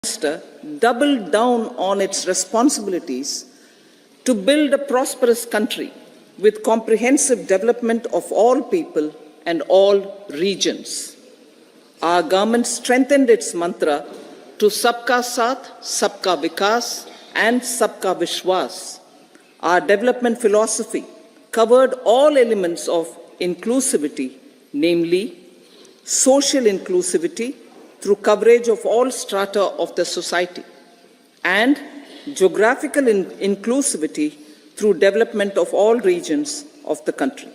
Minister doubled down on its responsibilities to build a prosperous country with comprehensive development of all people and all regions. Our government strengthened its mantra to Sabka Saath, Sabka Vikas and Sabka Vishwas. Our development philosophy covered all elements of inclusivity, namely social inclusivity through coverage of all strata of the society, and geographical inclusivity through development of all regions of the country.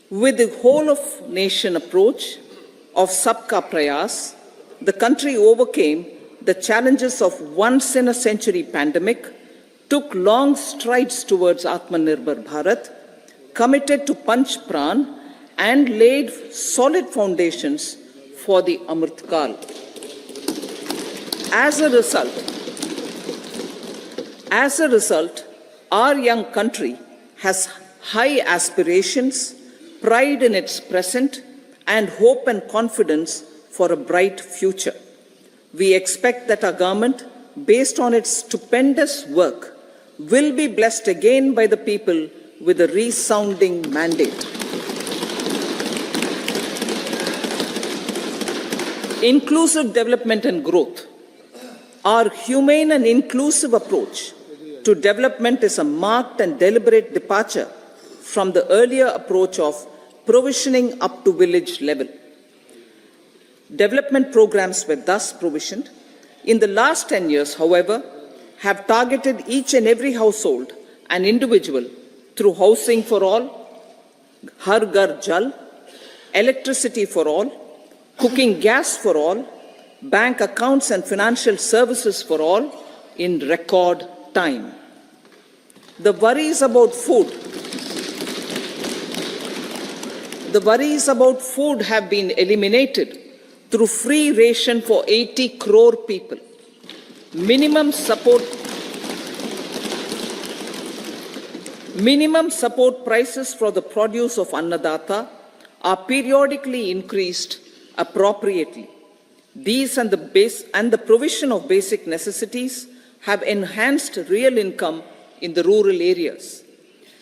With the whole of nation approach of Sabka Prayas, the country overcame the challenges of once in a century pandemic, took long strides towards Atmanirbhar Bharat, committed to Panch Pran, and laid solid foundations for the Amrit Kal. As a result, our young country has high aspirations, pride in its present, and hope and confidence for a bright future. We expect that our government, based on its stupendous work, will be blessed again by the people with a resounding mandate. Inclusive development and growth. Our humane and inclusive approach to development is a marked and deliberate departure from the earlier approach of provisioning up to village level. Development programs were thus provisioned. In the last 10 years, however, have targeted each and every household and individual through housing for all, Har Ghar Jal, electricity for all, cooking gas for all, bank accounts and financial services for all in record time. The worries about food have been eliminated through free ration for 80 crore people. Minimum support prices for the produce of Annadata are periodically increased appropriately. These and the provision of basic necessities have enhanced real income in the rural areas.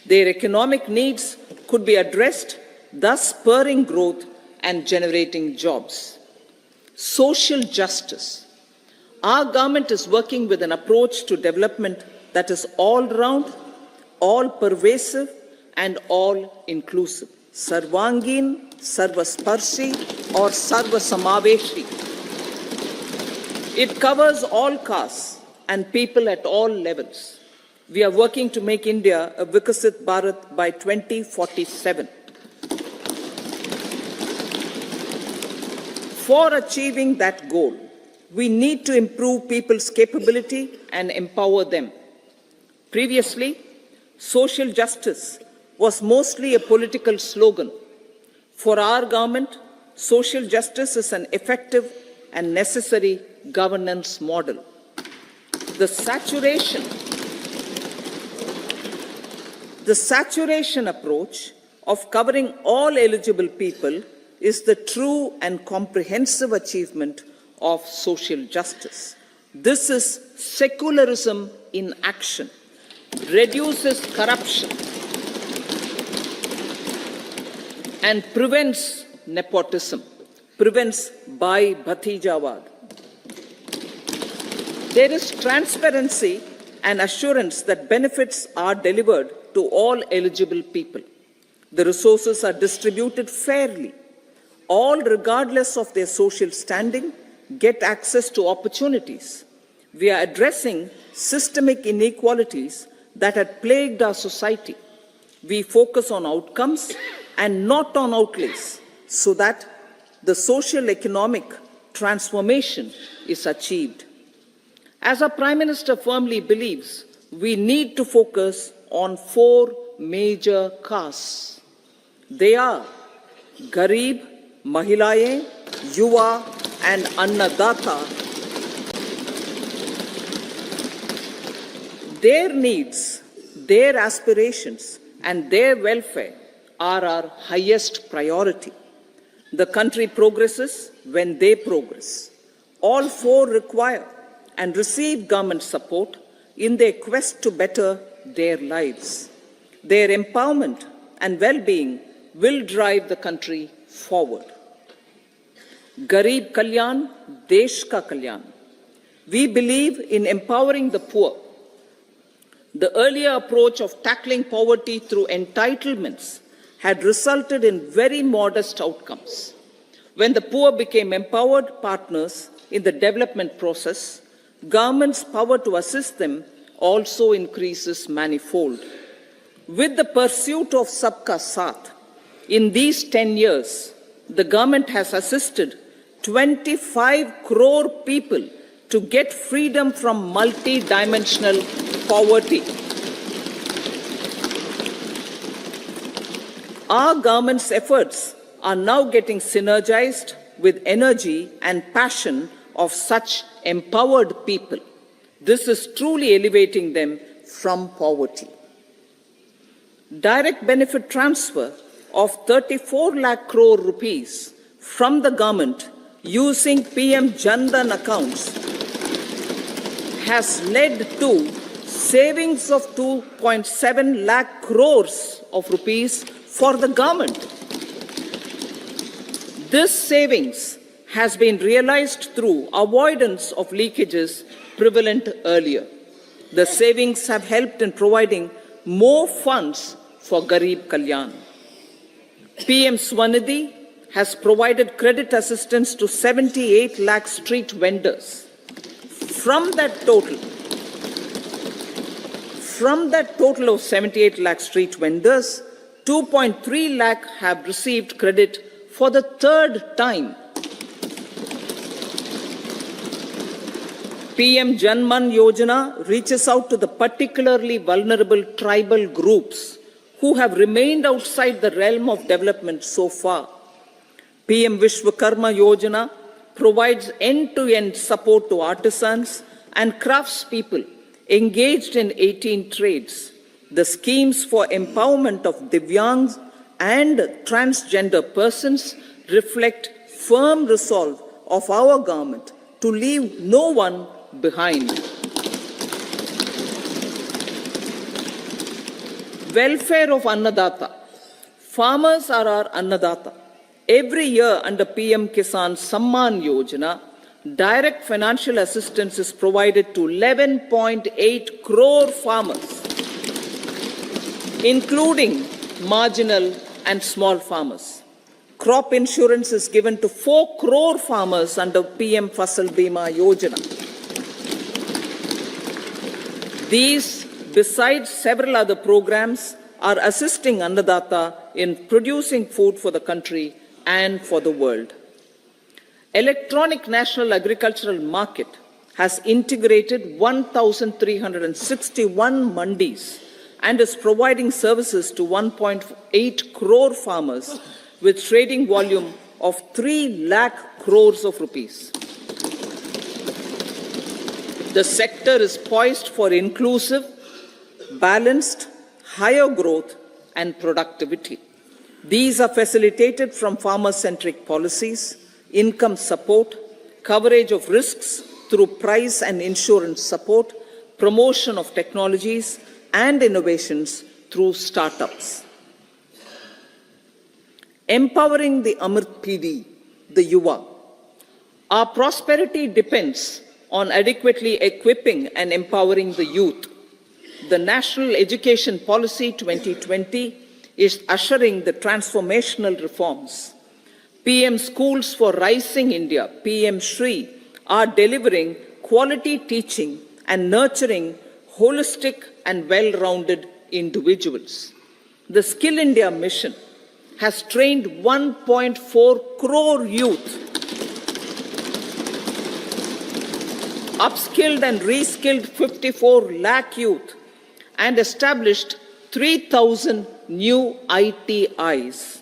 Their economic needs could be addressed, thus spurring growth and generating jobs. Social justice. Our government is working with an approach to development that is all-round, all-pervasive, and all-inclusive. Sarvangin, Sarvasparshi, or Sarvasamaveshi. It covers all castes and people at all levels. We are working to make India a Vikasit Bharat by 2047. For achieving that goal, we need to improve people's capability and empower them. Previously, social justice was mostly a political slogan. For our government, social justice is an effective and necessary governance model. The saturation approach of covering all eligible people is the true and comprehensive achievement of social justice. This is secularism in action, reduces corruption, and prevents nepotism, prevents Bhai Bhatijawad. There is transparency and assurance that benefits are delivered to all eligible people. The resources are distributed fairly. All, regardless of their social standing, get access to opportunities. We are addressing systemic inequalities that had plagued our society. We focus on outcomes and not on outlays so that the social economic transformation is achieved. As our Prime Minister firmly believes, we need to focus on 4 major castes. They are Garib, Mahilaye, Yuva, and Annadata. Their needs, their aspirations, and their welfare are our highest priority. The country progresses when they progress. All four require and receive government support in their quest to better their lives. Their empowerment and well-being will drive the country forward. Garib Kalyan, Desh Ka Kalyan. We believe in empowering the poor. The earlier approach of tackling poverty through entitlements had resulted in very modest outcomes. When the poor became empowered partners in the development process, government's power to assist them also increases manifold. With the pursuit of Sabka Saath, in these 10 years, the government has assisted 25 crore people to get freedom from multi-dimensional poverty. Our government's efforts are now getting synergized with energy and passion of such empowered people. This is truly elevating them from poverty. Direct benefit transfer of 34 lakh crore rupees from the government using PM Jan Dhan accounts has led to savings of 2.7 lakh crores of rupees for the government. This savings has been realized through avoidance of leakages prevalent earlier. The savings have helped in providing more funds for Garib Kalyan. PM Swanidhi has provided credit assistance to 78 lakh street vendors. From that total of 78 lakh street vendors, 2.3 lakh have received credit for the third time. PM Janman Yojana reaches out to the particularly vulnerable tribal groups who have remained outside the realm of development so far. PM Vishwakarma Yojana provides end-to-end support to artisans and craftspeople engaged in 18 trades. The schemes for empowerment of Divyangs and transgender persons reflect firm resolve of our government to leave no one behind. Welfare of Annadata. Farmers are our Annadata. Every year under PM Kisan Samman Yojana, direct financial assistance is provided to 11.8 crore farmers, including marginal and small farmers. Crop insurance is given to 4 crore farmers under PM Fasal Bima Yojana. These, besides several other programs, are assisting Annadata in producing food for the country and for the world. Electronic National Agricultural Market has integrated 1,361 mandis and is providing services to 1.8 crore farmers with trading volume of 3 lakh crores of rupees. The sector is poised for inclusive, balanced, higher growth and productivity. These are facilitated from farmer-centric policies, income support, coverage of risks through price and insurance support, promotion of technologies and innovations through startups. Empowering the Amrit PD, the Yuva. Our prosperity depends on adequately equipping and empowering the youth. The National Education Policy 2020 is ushering the transformational reforms. PM Schools for Rising India, PM Shri, are delivering quality teaching and nurturing holistic and well-rounded individuals. The Skill India mission has trained 1.4 crore youth, upskilled and reskilled 54 lakh youth, and established 3,000 new ITIs.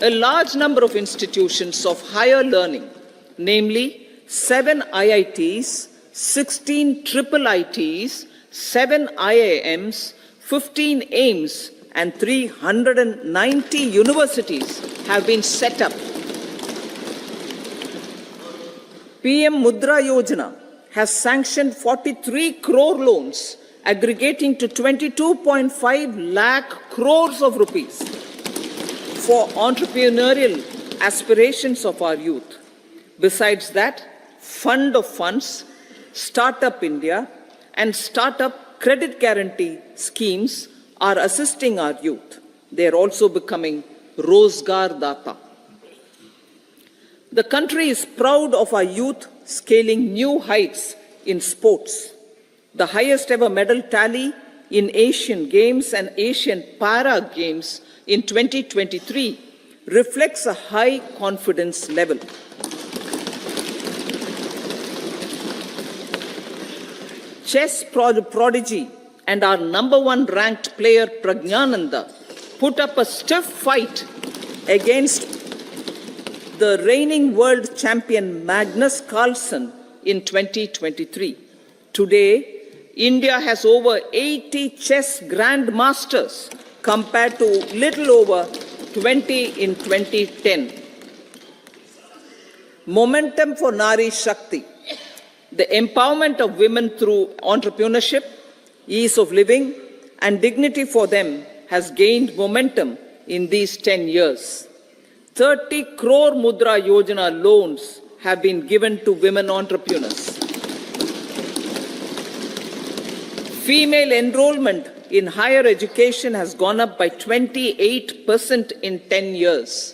A large number of institutions of higher learning, namely 7 IITs, 16 triple ITs, 7 IIMs, 15 AIMS, and 390 universities have been set up. PM Mudra Yojana has sanctioned 43 crore loans aggregating to 22.5 lakh crores of rupees for entrepreneurial aspirations of our youth. Besides that, Fund of Funds, Startup India, and Startup Credit Guarantee schemes are assisting our youth. They are also becoming Rozgar Data. The country is proud of our youth scaling new heights in sports. The highest ever medal tally in Asian Games and Asian Para Games in 2023 reflects a high confidence level. Chess prodigy and our number one ranked player Pragnananda put up a stiff fight against the reigning world champion Magnus Carlsen in 2023. Today, India has over 80 chess grandmasters compared to little over 20 in 2010. Momentum for Nari Shakti. The empowerment of women through entrepreneurship, ease of living, and dignity for them has gained momentum in these 10 years. 30 crore Mudra Yojana loans have been given to women entrepreneurs. Female enrollment in higher education has gone up by 28% in 10 years.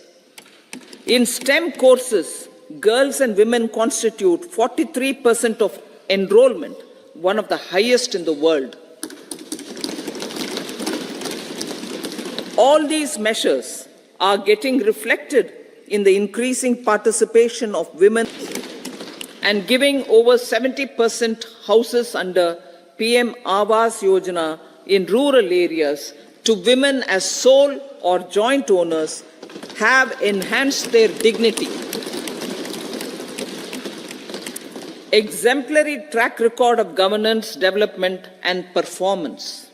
In STEM courses, girls and women constitute 43% of enrollment, one of the highest in the world. All these measures are getting reflected in the increasing participation of women and giving over 70% houses under PM Awas Yojana in rural areas to women as sole or joint owners have enhanced their dignity. Exemplary track record of governance, development, and performance.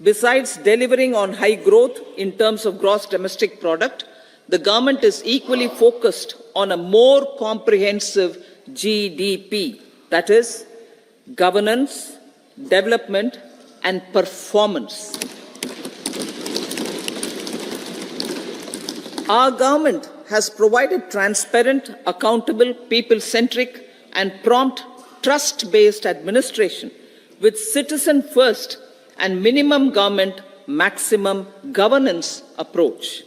Besides delivering on high growth in terms of gross domestic product, the government is equally focused on a more comprehensive GDP, that is, governance, development, and performance. Our government has provided transparent, accountable, people-centric, and prompt, trust-based administration with citizen-first and minimum government, maximum governance approach.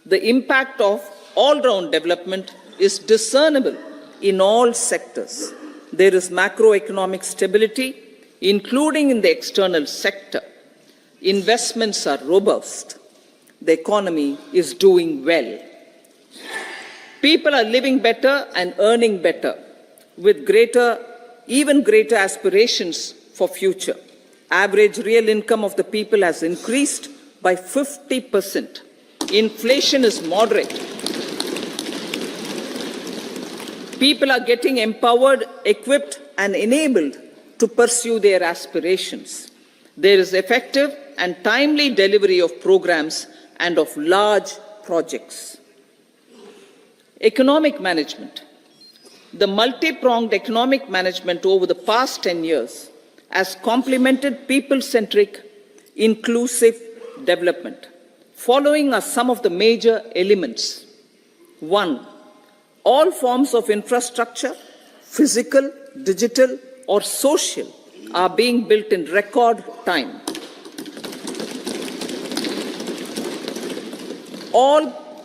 The impact of all-round development is discernible in all sectors. There is macroeconomic stability, including in the external sector. Investments are robust. The economy is doing well. People are living better and earning better, with even greater aspirations for future. Average real income of the people has increased by 50%. Inflation is moderate. People are getting empowered, equipped, and enabled to pursue their aspirations. There is effective and timely delivery of programs and of large projects. Economic management. The multi-pronged economic management over the past 10 years has complemented people-centric, inclusive development. Following are some of the major elements. 1. All forms of infrastructure, physical, digital, or social, are being built in record time.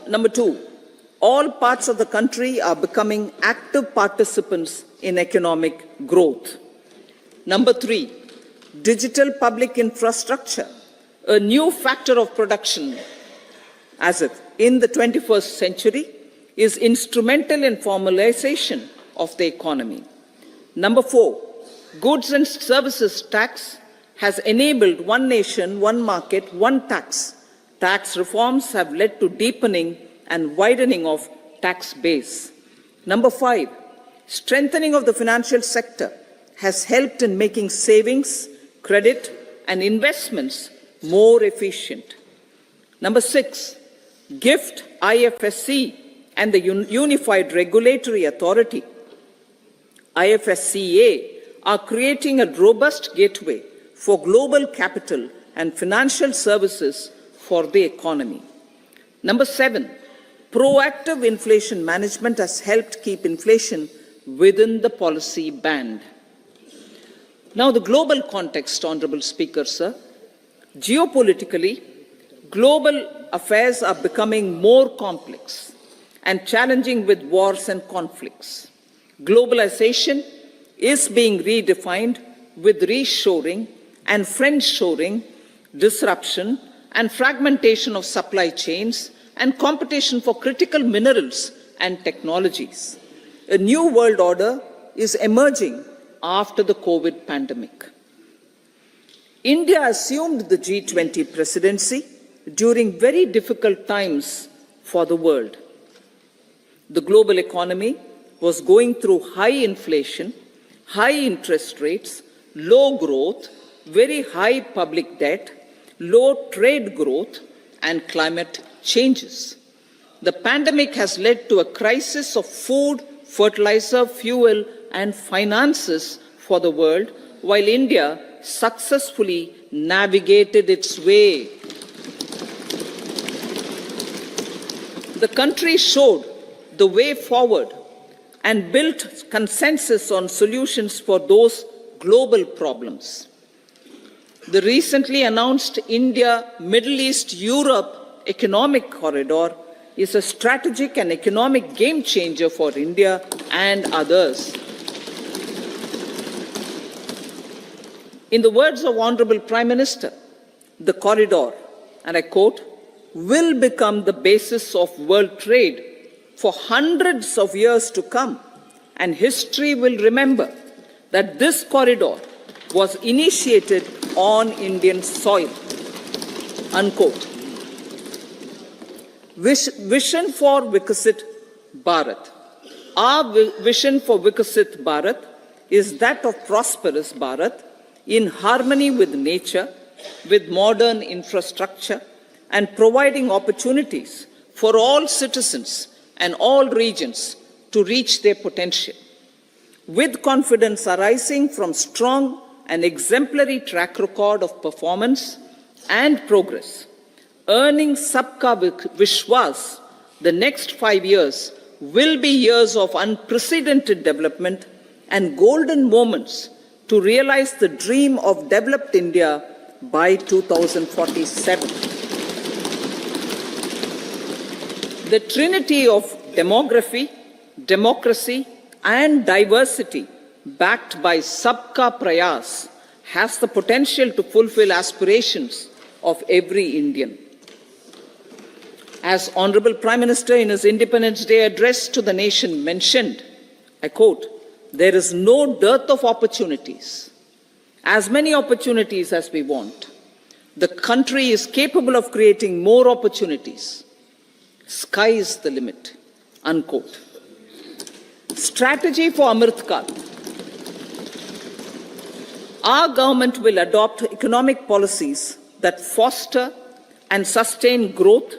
Number 2, all parts of the country are becoming active participants in economic growth. Number 3, digital public infrastructure, a new factor of production as if in the 21st century, is instrumental in formalization of the economy. Number 4, goods and services tax has enabled one nation, one market, one tax. Tax reforms have led to deepening and widening of tax base. Number 5, strengthening of the financial sector has helped in making savings, credit, and investments more efficient. Number 6, GIFT, IFSC, and the Unified Regulatory Authority IFSCA, are creating a robust gateway for global capital and financial services for the economy. Number 7, proactive inflation management has helped keep inflation within the policy band. Now, the global context, Honorable Speaker, sir. Geopolitically, global affairs are becoming more complex and challenging with wars and conflicts. Globalization is being redefined with reshoring and friendshoring, disruption and fragmentation of supply chains, and competition for critical minerals and technologies. A new world order is emerging after the COVID pandemic. India assumed the G20 presidency during very difficult times for the world. The global economy was going through high inflation, high interest rates, low growth, very high public debt, low trade growth, and climate changes. The pandemic has led to a crisis of food, fertilizer, fuel, and finances for the world, while India successfully navigated its way. The country showed the way forward and built consensus on solutions for those global problems. The recently announced India-Middle East-Europe economic corridor is a strategic and economic game changer for India and others. In the words of Honorable Prime Minister, the corridor, and I quote, will become the basis of world trade for hundreds of years to come, and history will remember that this corridor was initiated on Indian soil, unquote. Vision for Viksit Bharat. Our vision for Viksit Bharat is that of prosperous Bharat in harmony with nature, with modern infrastructure, and providing opportunities for all citizens and all regions to reach their potential. With confidence arising from strong and exemplary track record of performance and progress, earning Sabka Vishwas, the next 5 years will be years of unprecedented development and golden moments to realize the dream of developed India by 2047. The trinity of demography, democracy, and diversity, backed by Sabka Prayas, has the potential to fulfill aspirations of every Indian. As Honorable Prime Minister in his Independence Day address to the nation mentioned, I quote, there is no dearth of opportunities, as many opportunities as we want. The country is capable of creating more opportunities. Sky is the limit, unquote. Strategy for Amrit Kal. Our government will adopt economic policies that foster and sustain growth,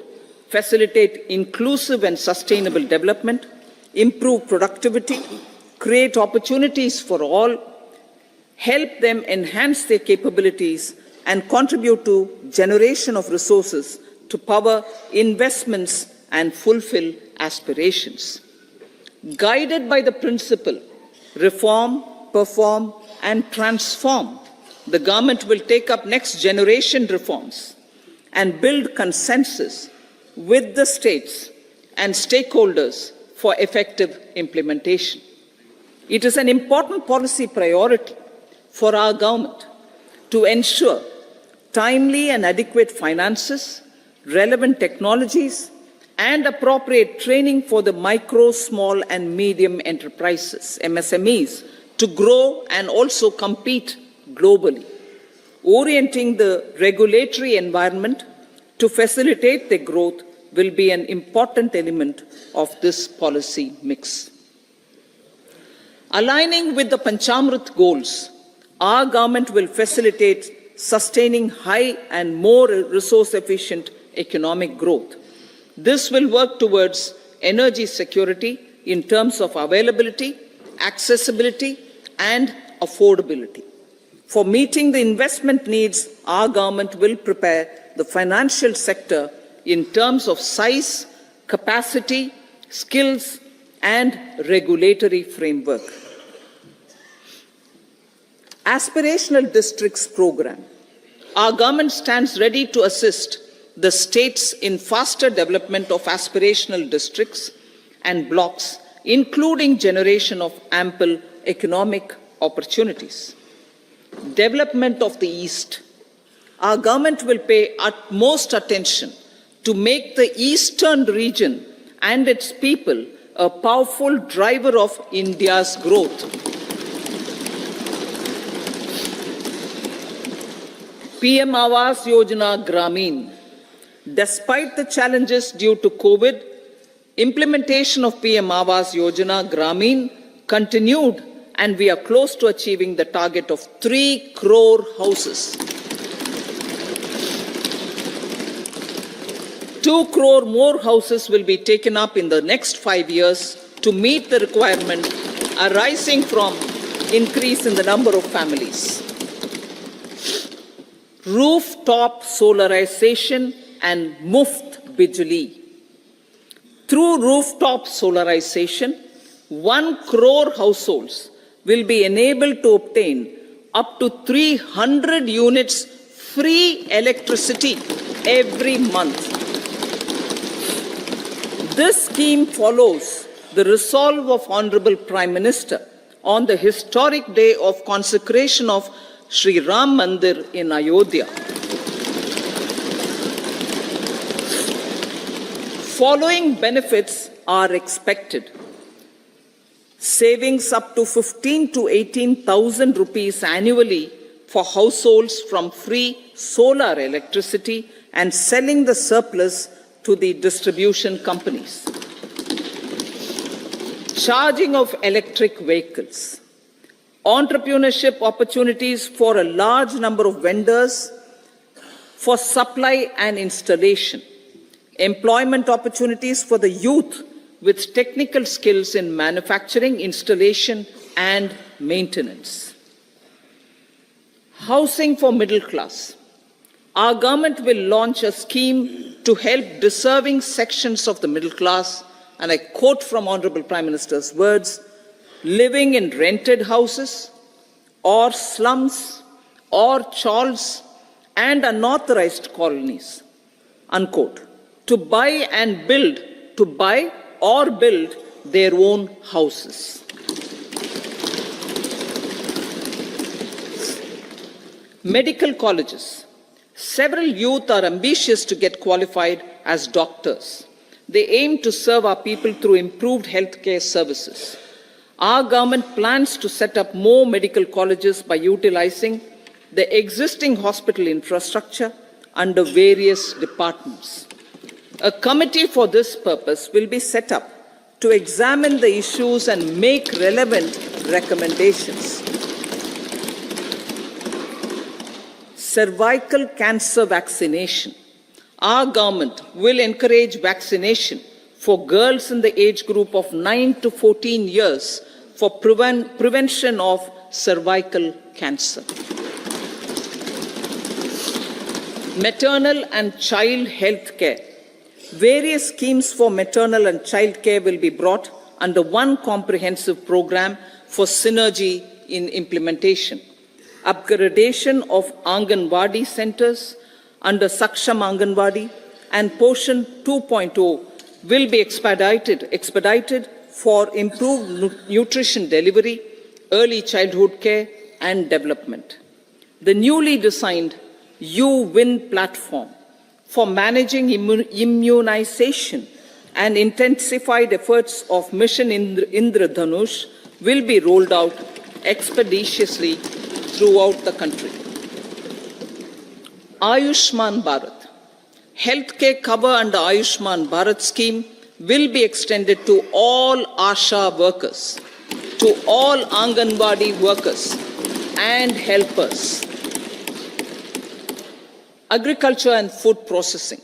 facilitate inclusive and sustainable development, improve productivity, create opportunities for all, help them enhance their capabilities, and contribute to generation of resources to power investments and fulfill aspirations. Guided by the principle, reform, perform, and transform, the government will take up next generation reforms and build consensus with the states and stakeholders for effective implementation. It is an important policy priority for our government to ensure timely and adequate finances, relevant technologies, and appropriate training for the micro, small, and medium enterprises, MSMEs, to grow and also compete globally. Orienting the regulatory environment to facilitate their growth will be an important element of this policy mix. Aligning with the Panchamrit goals, our government will facilitate sustaining high and more resource-efficient economic growth. This will work towards energy security in terms of availability, accessibility and affordability. For meeting the investment needs, our government will prepare the financial sector in terms of size, capacity, skills, and regulatory framework. Aspirational Districts Program. Our government stands ready to assist the states in faster development of aspirational districts and blocks, including generation of ample economic opportunities. Development of the East. Our government will pay utmost attention to make the eastern region and its people a powerful driver of India's growth. PM Awas Yojana Grameen. Despite the challenges due to COVID, implementation of PM Awas Yojana Grameen continued, and we are close to achieving the target of 3 crore houses. 2 crore more houses will be taken up in the next 5 years to meet the requirement arising from increase in the number of families. Rooftop solarization and Muft Bijli. Through rooftop solarization, 1 crore households will be enabled to obtain up to 300 units free electricity every month. This scheme follows the resolve of Honorable Prime Minister on the historic day of consecration of Sri Ram Mandir in Ayodhya. Following benefits are expected. Savings up to 15 to 18,000 rupees annually for households from free solar electricity and selling the surplus to the distribution companies. Charging of electric vehicles. Entrepreneurship opportunities for a large number of vendors for supply and installation. Employment opportunities for the youth with technical skills in manufacturing, installation, and maintenance. Housing for middle class. Our government will launch a scheme to help deserving sections of the middle class, and I quote from Honorable Prime Minister's words, living in rented houses or slums or chawls and unauthorized colonies, unquote, to buy or build their own houses. Medical colleges. Several youth are ambitious to get qualified as doctors. They aim to serve our people through improved healthcare services. Our government plans to set up more medical colleges by utilizing the existing hospital infrastructure under various departments. A committee for this purpose will be set up to examine the issues and make relevant recommendations. Cervical cancer vaccination. Our government will encourage vaccination for girls in the age group of 9 to 14 years for prevention of cervical cancer. Maternal and child health care. Various schemes for maternal and child care will be brought under one comprehensive program for synergy in implementation. Upgradation of Anganwadi centers under Saksham Anganwadi and Poshan 2.0 will be expedited for improved nutrition delivery, early childhood care and development. The newly designed U-Win platform for managing immunization and intensified efforts of Mission Indradhanush will be rolled out expeditiously throughout the country. Ayushman Bharat. Healthcare cover under Ayushman Bharat scheme will be extended to all ASHA workers, to all Anganwadi workers and helpers. Agriculture and food processing.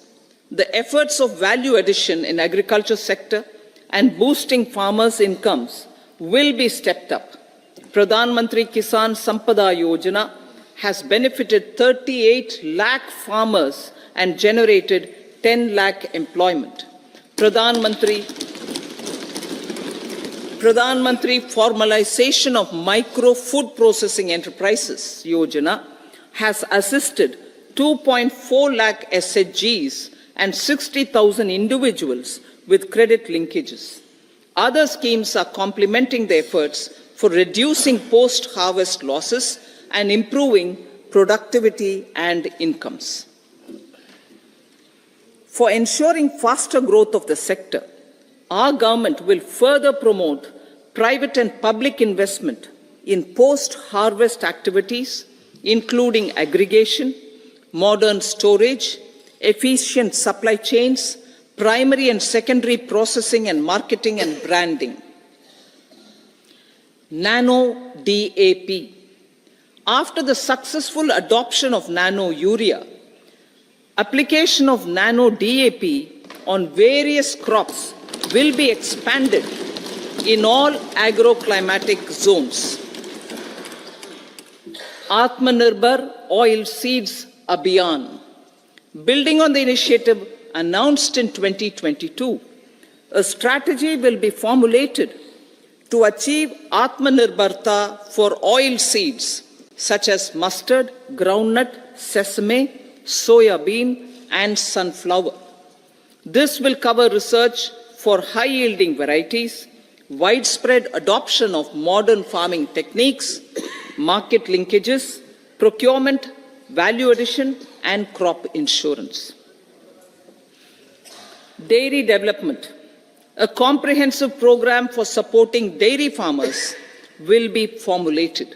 The efforts of value addition in agriculture sector and boosting farmers' incomes will be stepped up. Pradhan Mantri Kisan Sampada Yojana has benefited 38 lakh farmers and generated 10 lakh employment. Pradhan Mantri Formalization of Micro Food Processing Enterprises Yojana has assisted 2.4 lakh SHGs and 60,000 individuals with credit linkages. Other schemes are complementing the efforts for reducing post-harvest losses and improving productivity and incomes. For ensuring faster growth of the sector, our government will further promote private and public investment in post-harvest activities, including aggregation, modern storage, efficient supply chains, primary and secondary processing and marketing and branding. Nano DAP. After the successful adoption of nano urea, application of nano DAP on various crops will be expanded in all agroclimatic zones. Atmanirbhar Oil Seeds Abhiyan. Building on the initiative announced in 2022, a strategy will be formulated to achieve Atmanirbharta for oil seeds such as mustard, groundnut, sesame, soya bean, and sunflower. This will cover research for high-yielding varieties, widespread adoption of modern farming techniques, market linkages, procurement, value addition, and crop insurance. Dairy development. A comprehensive program for supporting dairy farmers will be formulated.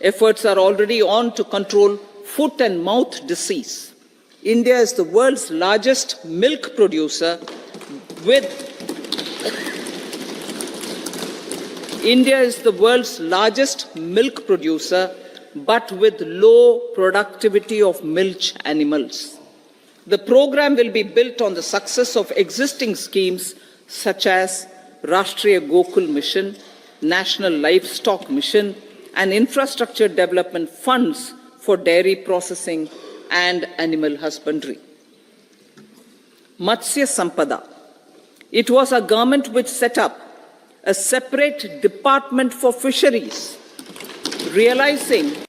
Efforts are already on to control foot and mouth disease. India is the world's largest milk producer but with low productivity of milch animals. The program will be built on the success of existing schemes such as Rashtriya Gokul Mission, National Livestock Mission, and infrastructure development funds for dairy processing and animal husbandry. Matsya Sampada. It was our government which set up a separate department for fisheries, realizing